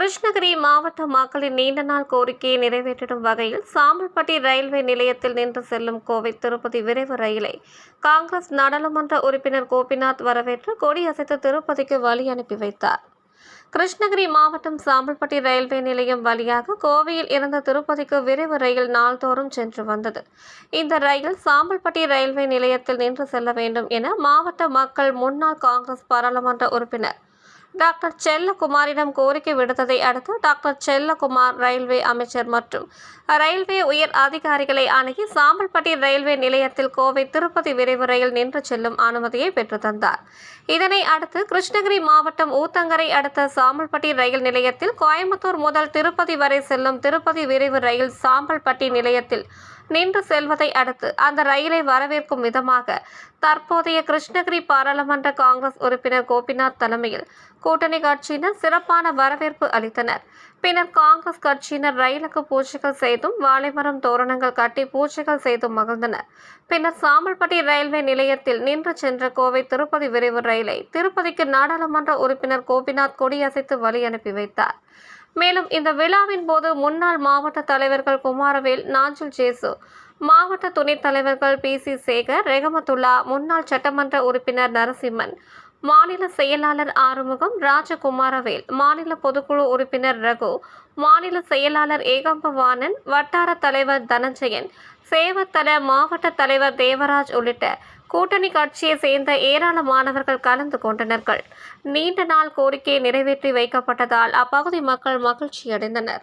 கிருஷ்ணகிரி மாவட்ட மக்களின் நீண்ட நாள் கோரிக்கையை நிறைவேற்றிடும் வகையில் சாம்பல்பட்டி ரயில்வே நிலையத்தில் நின்று செல்லும் கோவை திருப்பதி விரைவு ரயிலை காங்கிரஸ் நாடாளுமன்ற உறுப்பினர் கோபிநாத் வரவேற்று கொடியசைத்து திருப்பதிக்கு வழி அனுப்பி வைத்தார். கிருஷ்ணகிரி மாவட்டம் சாம்பல்பட்டி ரயில்வே நிலையம் வழியாக கோவையில் இருந்து திருப்பதிக்கு விரைவு ரயில் நாள்தோறும் சென்று வந்தது. இந்த ரயில் சாம்பல்பட்டி ரயில்வே நிலையத்தில் நின்று செல்ல வேண்டும் என மாவட்ட மக்கள் முன்னாள் காங்கிரஸ் பாராளுமன்ற உறுப்பினர் டாக்டர் செல்லகுமாரிடம் கோரிக்கை விடுத்ததை அடுத்து டாக்டர் செல்லகுமார் ரயில்வே அமைச்சர் மற்றும் ரயில்வே உயர் அதிகாரிகளை அணுகி சாம்பல்பட்டி ரயில்வே நிலையத்தில் கோவை திருப்பதி விரைவு ரயில் நின்று செல்லும் அனுமதியை பெற்று தந்தார். இதனை அடுத்து கிருஷ்ணகிரி மாவட்டம் ஊத்தங்கரை அடுத்த சாம்பல்பட்டி ரயில் நிலையத்தில் கோயம்புத்தூர் முதல் திருப்பதி வரை செல்லும் திருப்பதி விரைவு ரயில் சாம்பல்பட்டி நிலையத்தில் நின்று செல்வதை அடுத்து அந்த ரயிலை வரவேற்கும் விதமாக தற்போதைய கிருஷ்ணகிரி பாராளுமன்ற காங்கிரஸ் உறுப்பினர் கோபிநாத் தலைமையில் கூட்டணி கட்சியினர் சிறப்பான வரவேற்பு அளித்தனர். பின்னர் காங்கிரஸ் கட்சியினர் ரயிலுக்கு பூஜைகள் செய்தும் வாழைமரம் தோரணங்கள் கட்டி பூஜைகள் செய்தும் மகிழ்ந்தனர். பின்னர் சாம்பல்பட்டி ரயில்வே நிலையத்தில் நின்று சென்ற கோவை திருப்பதி விரைவு ரயிலை திருப்பதிக்கு நாடாளுமன்ற உறுப்பினர் கோபிநாத் கொடியசைத்து வழி அனுப்பி வைத்தார். மேலும் இந்த விழாவின் போது முன்னாள் மாவட்ட தலைவர்கள் குமாரவேல், நாஞ்சில் ஜேசு, மாவட்ட துணைத் தலைவர்கள் PC சேகர், ரெகமத்துல்லா, முன்னாள் சட்டமன்ற உறுப்பினர் நரசிம்மன், மாநில செயலாளர் ஆறுமுகம், ராஜகுமாரவேல், மாநில பொதுக்குழு உறுப்பினர் ரகு, மாநில செயலாளர் ஏகம்பவாணன், வட்டார தலைவர் தனஞ்சயன், சேவத்தல மாவட்ட தலைவர் தேவராஜ் உள்ளிட்ட கூட்டணி கட்சியை சேர்ந்த ஏராளமானவர்கள் கலந்து கொண்டனர். நீண்ட நாள் கோரிக்கை நிறைவேற்றி வைக்கப்பட்டதால் அப்பகுதி மக்கள் மகிழ்ச்சியடைந்தனர்.